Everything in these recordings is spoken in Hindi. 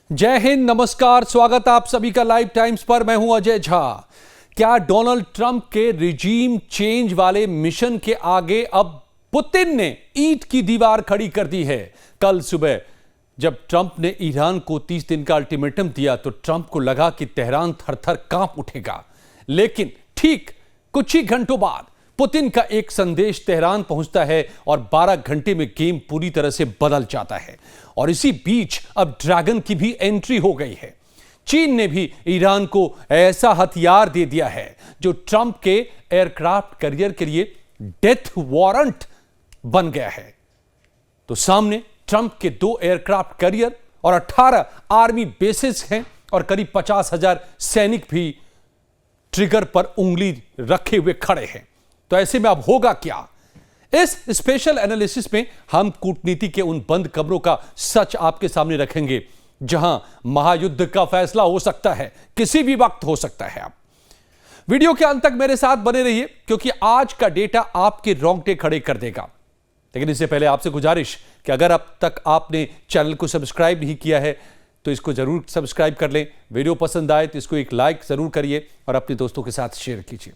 जय हिंद, नमस्कार, स्वागत आप सभी का लाइव टाइम्स पर। मैं हूं अजय झा। क्या डोनाल्ड ट्रंप के रिजीम चेंज वाले मिशन के आगे अब पुतिन ने ईंट की दीवार खड़ी कर दी है? कल सुबह जब ट्रंप ने ईरान को 30 दिन का अल्टीमेटम दिया तो ट्रंप को लगा कि तेहरान थर-थर कांप उठेगा, लेकिन ठीक कुछ ही घंटों बाद पुतिन का एक संदेश तेहरान पहुंचता है और 12 घंटे में गेम पूरी तरह से बदल जाता है। और इसी बीच अब ड्रैगन की भी एंट्री हो गई है। चीन ने भी ईरान को ऐसा हथियार दे दिया है जो ट्रंप के एयरक्राफ्ट कैरियर के लिए डेथ वारंट बन गया है। तो सामने ट्रंप के 2 एयरक्राफ्ट कैरियर और 18 आर्मी बेसेस हैं और करीब 50,000 सैनिक भी ट्रिगर पर उंगली रखे हुए खड़े हैं। तो ऐसे में अब होगा क्या? इस स्पेशल एनालिसिस में हम कूटनीति के उन बंद कमरों का सच आपके सामने रखेंगे जहां महायुद्ध का फैसला हो सकता है, किसी भी वक्त हो सकता है। आप वीडियो के अंत तक मेरे साथ बने रहिए क्योंकि आज का डेटा आपके रोंगटे खड़े कर देगा। लेकिन इससे पहले आपसे गुजारिश कि अगर अब तक आपने चैनल को सब्सक्राइब नहीं किया है तो इसको जरूर सब्सक्राइब कर लें। वीडियो पसंद आए तो इसको एक लाइक जरूर करिए और अपने दोस्तों के साथ शेयर कीजिए।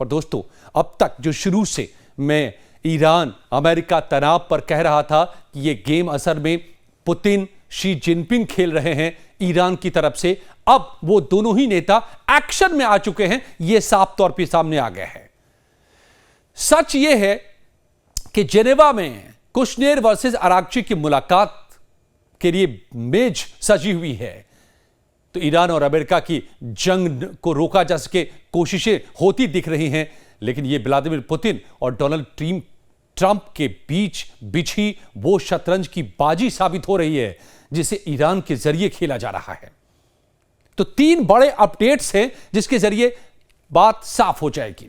और दोस्तों, अब तक जो शुरू से मैं ईरान अमेरिका तनाव पर कह रहा था कि यह गेम असल में पुतिन शी जिनपिंग खेल रहे हैं ईरान की तरफ से, अब वो दोनों ही नेता एक्शन में आ चुके हैं, यह साफ तौर पर सामने आ गया है। सच यह है कि जेनेवा में कुशनेर वर्सेस आरागची की मुलाकात के लिए मेज सजी हुई है। तो ईरान और अमेरिका की जंग को रोका जा सके कोशिशें होती दिख रही हैं, लेकिन यह व्लादिमीर पुतिन और डोनाल्ड ट्रंप के बीच बिछी वो शतरंज की बाजी साबित हो रही है जिसे ईरान के जरिए खेला जा रहा है। तो 3 बड़े अपडेट्स हैं जिसके जरिए बात साफ हो जाएगी।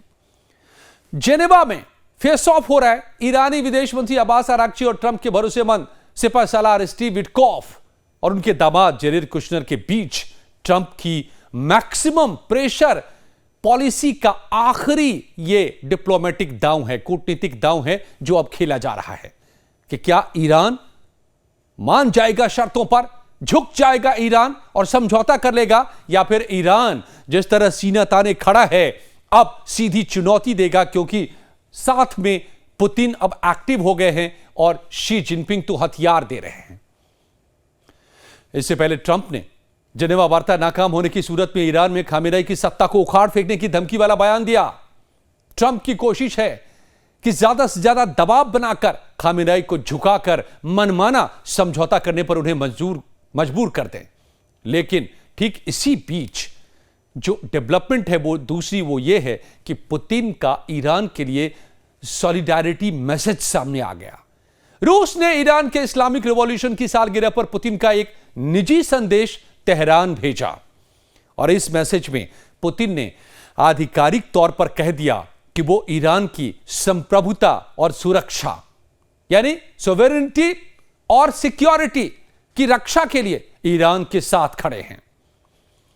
जेनेवा में फेस ऑफ हो रहा है ईरानी विदेश मंत्री अब्बास अरागची और ट्रंप के भरोसेमंद सिपह सलार स्टीव विटकॉफ और उनके दामाद जेरेड कुशनर के बीच ट्रंप की मैक्सिमम प्रेशर पॉलिसी का आखिरी ये डिप्लोमेटिक दांव है, कूटनीतिक दांव है जो अब खेला जा रहा है कि क्या ईरान मान जाएगा, शर्तों पर झुक जाएगा ईरान और समझौता कर लेगा, या फिर ईरान जिस तरह सीना ताने खड़ा है अब सीधी चुनौती देगा, क्योंकि साथ में पुतिन अब एक्टिव हो गए हैं और शी जिनपिंग तो हथियार दे रहे हैं। इससे पहले ट्रंप ने जेनेवा वार्ता नाकाम होने की सूरत में ईरान में खामेनेई की सत्ता को उखाड़ फेंकने की धमकी वाला बयान दिया। ट्रंप की कोशिश है कि ज्यादा से ज्यादा दबाव बनाकर खामेनेई को झुकाकर मनमाना समझौता करने पर उन्हें मजबूर कर दें। लेकिन ठीक इसी बीच जो डेवलपमेंट है वो दूसरी वो ये है कि पुतिन का ईरान के लिए सॉलिडारिटी मैसेज सामने आ गया। रूस ने ईरान के इस्लामिक रिवॉल्यूशन की सालगिरह पर पुतिन का एक निजी संदेश तेहरान भेजा और इस मैसेज में पुतिन ने आधिकारिक तौर पर कह दिया कि वो ईरान की संप्रभुता और सुरक्षा यानी सोवेरेनिटी और सिक्योरिटी की रक्षा के लिए ईरान के साथ खड़े हैं।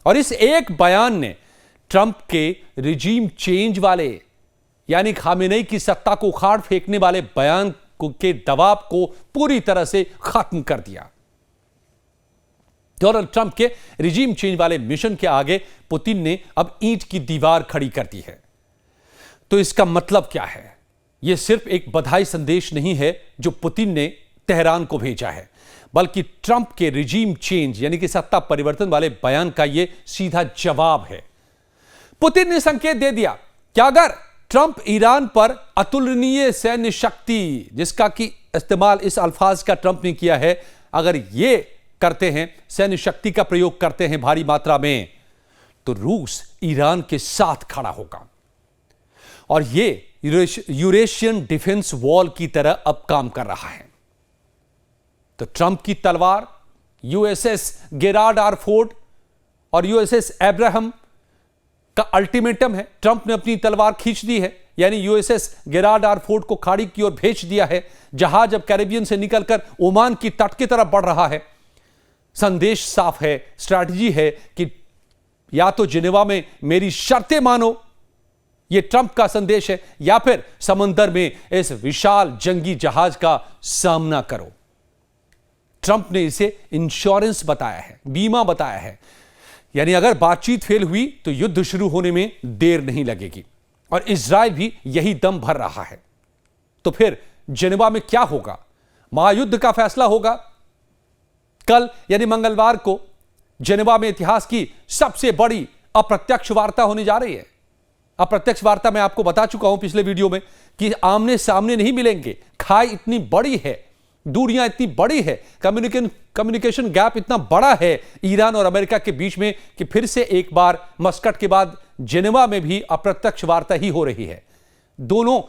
और इस एक बयान ने ट्रंप के रिजीम चेंज वाले यानी खामेनेई की सत्ता को उखाड़ फेंकने वाले बयान के दबाव को पूरी तरह से खत्म कर दिया। डोनाल्ड ट्रंप के रिजीम चेंज वाले मिशन के आगे पुतिन ने अब ईंट की दीवार खड़ी कर दी है। तो इसका मतलब क्या है? यह सिर्फ एक बधाई संदेश नहीं है जो पुतिन ने तेहरान को भेजा है, बल्कि ट्रंप के रिजीम चेंज यानी कि सत्ता परिवर्तन वाले बयान का यह सीधा जवाब है। पुतिन ने संकेत दे दिया कि अगर ट्रंप ईरान पर अतुलनीय सैन्य शक्ति, जिसका कि इस्तेमाल इस अल्फाज का ट्रंप ने किया है, अगर यह करते हैं, सैन्य शक्ति का प्रयोग करते हैं भारी मात्रा में, तो रूस ईरान के साथ खड़ा होगा और यह यूरेशियन डिफेंस वॉल की तरह अब काम कर रहा है। तो ट्रंप की तलवार यूएसएस गेरार्ड आर फोर्ड और यूएसएस अब्राहम का अल्टीमेटम है। ट्रंप ने अपनी तलवार खींच दी है, यानी यूएसएस गेरार्ड आर फोर्ड को खाड़ी की ओर भेज दिया है। जहाज अब कैरेबियन से निकलकर ओमान की तट की तरफ बढ़ रहा है। संदेश साफ है, स्ट्रैटेजी है कि या तो जिनेवा में मेरी शर्तें मानो, यह ट्रंप का संदेश है, या फिर समंदर में इस विशाल जंगी जहाज का सामना करो। ट्रंप ने इसे इंश्योरेंस बताया है, बीमा बताया है। यानी अगर बातचीत फेल हुई तो युद्ध शुरू होने में देर नहीं लगेगी, और इजराइल भी यही दम भर रहा है। तो फिर जेनेवा में क्या होगा? महायुद्ध का फैसला होगा। कल यानी मंगलवार को जेनेवा में इतिहास की सबसे बड़ी अप्रत्यक्ष वार्ता होने जा रही है। अप्रत्यक्ष वार्ता मैं आपको बता चुका हूं पिछले वीडियो में कि आमने सामने नहीं मिलेंगे। खाई इतनी बड़ी है, दूरियां इतनी बड़ी है, कम्युनिकेशन गैप इतना बड़ा है ईरान और अमेरिका के बीच में कि फिर से एक बार मस्कट के बाद जेनेवा में भी अप्रत्यक्ष वार्ता ही हो रही है। दोनों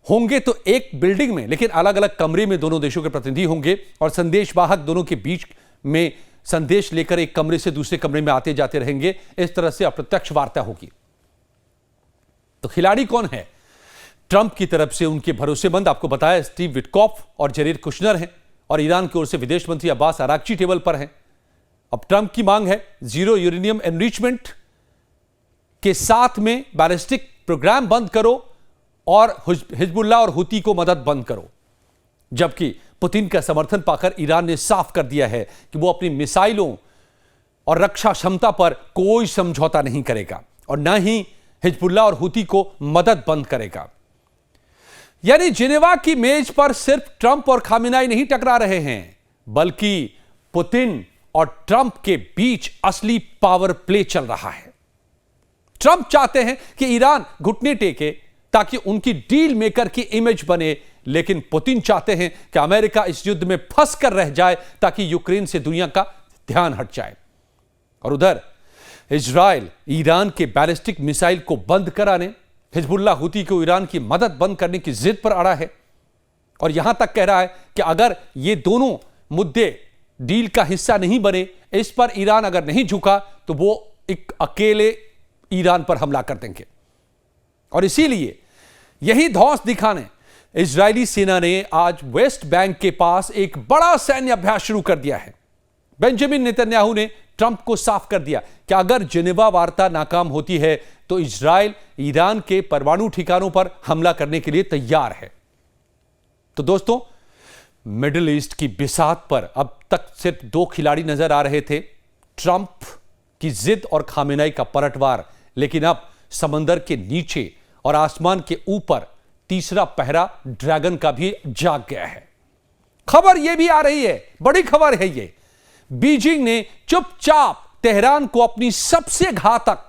होंगे तो एक बिल्डिंग में, लेकिन अलग अलग कमरे में दोनों देशों के प्रतिनिधि होंगे, और संदेशवाहक दोनों के बीच में संदेश लेकर एक कमरे से दूसरे कमरे में आते जाते रहेंगे। इस तरह से अप्रत्यक्ष वार्ता होगी। तो खिलाड़ी कौन है? ट्रंप की तरफ से उनके भरोसेमंद, आपको बताया, स्टीव विटकॉफ और जेरेड कुशनर हैं, और ईरान की ओर से विदेश मंत्री अब्बास अराक्ची टेबल पर हैं। अब ट्रंप की मांग है जीरो यूरेनियम एनरिचमेंट के साथ में बैलिस्टिक प्रोग्राम बंद करो और हिजबुल्लाह और हुती को मदद बंद करो। जबकि पुतिन का समर्थन पाकर ईरान ने साफ कर दिया है कि वो अपनी मिसाइलों और रक्षा क्षमता पर कोई समझौता नहीं करेगा, और न ही हिजबुल्लाह और हुती को मदद बंद करेगा। यानी जिनेवा की मेज पर सिर्फ ट्रंप और खामेनेई नहीं टकरा रहे हैं, बल्कि पुतिन और ट्रंप के बीच असली पावर प्ले चल रहा है। ट्रंप चाहते हैं कि ईरान घुटने टेके ताकि उनकी डील मेकर की इमेज बने, लेकिन पुतिन चाहते हैं कि अमेरिका इस युद्ध में फंस कर रह जाए ताकि यूक्रेन से दुनिया का ध्यान हट जाए। और उधर इजराइल ईरान के बैलिस्टिक मिसाइल को बंद कराने, हिजबुल्लाह हुती को ईरान की मदद बंद करने की जिद पर अड़ा है, और यहां तक कह रहा है कि अगर ये दोनों मुद्दे डील का हिस्सा नहीं बने, इस पर ईरान अगर नहीं झुका, तो वो एक अकेले ईरान पर हमला कर देंगे। और इसीलिए यही धौंस दिखाने इजरायली सेना ने आज वेस्ट बैंक के पास एक बड़ा सैन्य अभ्यास शुरू कर दिया है। बेंजामिन नेतन्याहू ने ट्रंप को साफ कर दिया कि अगर जेनेवा वार्ता नाकाम होती है तो इजराइल ईरान के परमाणु ठिकानों पर हमला करने के लिए तैयार है। तो दोस्तों, मिडिल ईस्ट की बिसात पर अब तक सिर्फ दो खिलाड़ी नजर आ रहे थे, ट्रंप की जिद और खामेनेई का पलटवार, लेकिन अब समंदर के नीचे और आसमान के ऊपर तीसरा पहरा ड्रैगन का भी जाग गया है। खबर यह भी आ रही है, बड़ी खबर है ये, बीजिंग ने चुपचाप तेहरान को अपनी सबसे घातक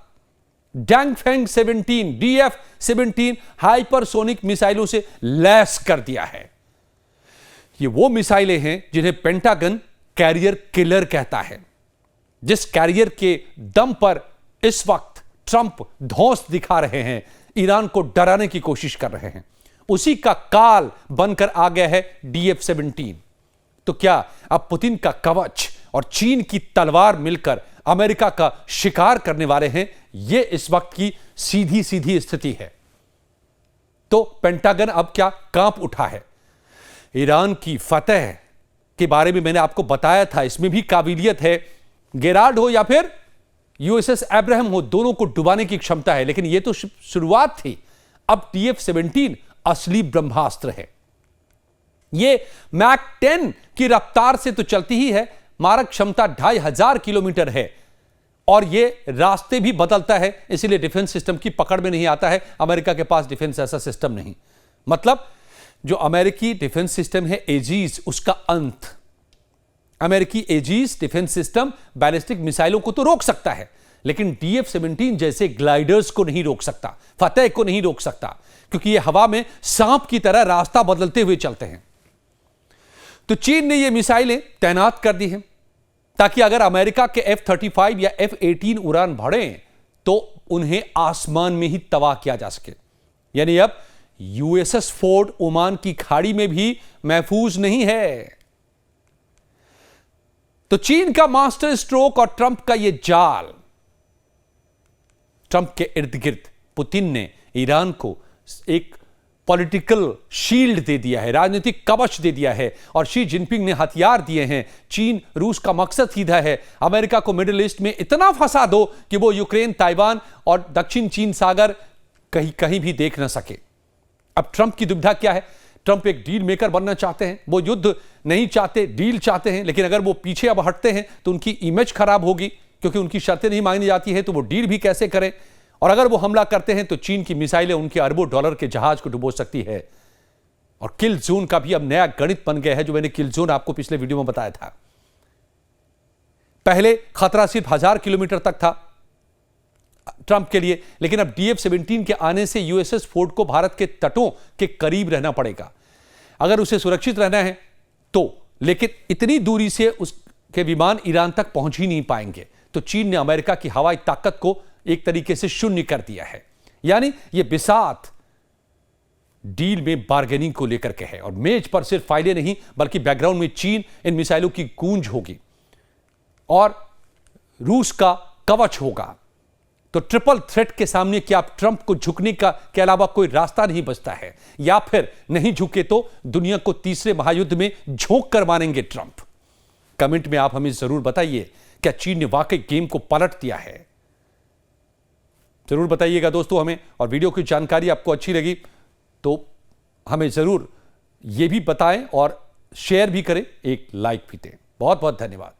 डैंगफेंग 17 DF-17 हाइपरसोनिक मिसाइलों से लैस कर दिया है। ये वो मिसाइलें हैं जिन्हें पेंटागन कैरियर किलर कहता है। जिस कैरियर के दम पर इस वक्त ट्रंप धौंस दिखा रहे हैं, ईरान को डराने की कोशिश कर रहे हैं, उसी का काल बनकर आ गया है DF-17। तो क्या अब पुतिन का कवच और चीन की तलवार मिलकर अमेरिका का शिकार करने वाले हैं? यह इस वक्त की सीधी सीधी स्थिति है। तो पेंटागन अब क्या कांप उठा है। ईरान की फतह के बारे में मैंने आपको बताया था, इसमें भी काबिलियत है। गेराल्ड हो या फिर USS एब्राहम हो, दोनों को डुबाने की क्षमता है, लेकिन यह तो शुरुआत थी। अब DF-17 असली ब्रह्मास्त्र है। यह मैक 10 की रफ्तार से तो चलती ही है, मारक क्षमता 2500 किलोमीटर है, और यह रास्ते भी बदलता है, इसलिए डिफेंस सिस्टम की पकड़ में नहीं आता है। अमेरिका के पास डिफेंस ऐसा सिस्टम नहीं। मतलब जो अमेरिकी डिफेंस सिस्टम है एजीज, उसका अंत। अमेरिकी एजीज डिफेंस सिस्टम बैलिस्टिक मिसाइलों को तो रोक सकता है, लेकिन DF-17 जैसे ग्लाइडर्स को नहीं रोक सकता, फतेह को नहीं रोक सकता, क्योंकि ये हवा में सांप की तरह रास्ता बदलते हुए चलते हैं। तो चीन ने ये मिसाइलें तैनात कर दी हैं ताकि अगर अमेरिका के F-35 या F-18 उड़ान भरें तो उन्हें आसमान में ही तबाह किया जा सके। यानी अब USS फोर्ड ओमान की खाड़ी में भी महफूज नहीं है। तो चीन का मास्टर स्ट्रोक और ट्रंप का यह जाल, ट्रंप के इर्द गिर्द पुतिन ने ईरान को एक पॉलिटिकल शील्ड दे दिया है, राजनीतिक कवच दे दिया है, और शी जिनपिंग ने हथियार दिए हैं। चीन रूस का मकसद सीधा है, अमेरिका को मिडिल ईस्ट में इतना फंसा दो कि वो यूक्रेन, ताइवान और दक्षिण चीन सागर कहीं कहीं भी देख ना सके। अब ट्रंप की दुविधा क्या है? ट्रंप एक डील मेकर बनना चाहते हैं, वो युद्ध नहीं चाहते, डील चाहते हैं। लेकिन अगर वो पीछे अब हटते हैं तो उनकी इमेज खराब होगी, क्योंकि उनकी शर्तें नहीं मांगी जाती है, तो वो डील भी कैसे करें। और अगर वो हमला करते हैं तो चीन की मिसाइलें उनके अरबों डॉलर के जहाज को डुबो सकती है। और किल जोन का भी अब नया गणित बन गया है, जो मैंने किल जोन आपको पिछले वीडियो में बताया था। पहले खतरा सिर्फ 1000 किलोमीटर तक था ट्रंप के लिए, लेकिन अब DF-17 के आने से USS फोर्ड को भारत के तटों के करीब रहना पड़ेगा अगर उसे सुरक्षित रहना है तो। लेकिन इतनी दूरी से उसके विमान ईरान तक पहुंच ही नहीं पाएंगे। तो चीन ने अमेरिका की हवाई ताकत को एक तरीके से शून्य कर दिया है। यानी यह बिसात डील में बार्गेनिंग को लेकर के है। और मेज पर सिर्फ फाइलें नहीं, बल्कि बैकग्राउंड में चीन इन मिसाइलों की गूंज होगी और रूस का कवच होगा। तो ट्रिपल थ्रेट के सामने क्या ट्रंप को झुकने का के अलावा कोई रास्ता नहीं बचता है, या फिर नहीं झुके तो दुनिया को तीसरे महायुद्ध में झोंक कर मारेंगे ट्रंप? कमेंट में आप हमें जरूर बताइए, क्या चीन ने वाकई गेम को पलट दिया है? जरूर बताइएगा दोस्तों हमें। और वीडियो की जानकारी आपको अच्छी लगी तो हमें जरूर यह भी बताएं और शेयर भी करें, एक लाइक भी दें। बहुत बहुत धन्यवाद।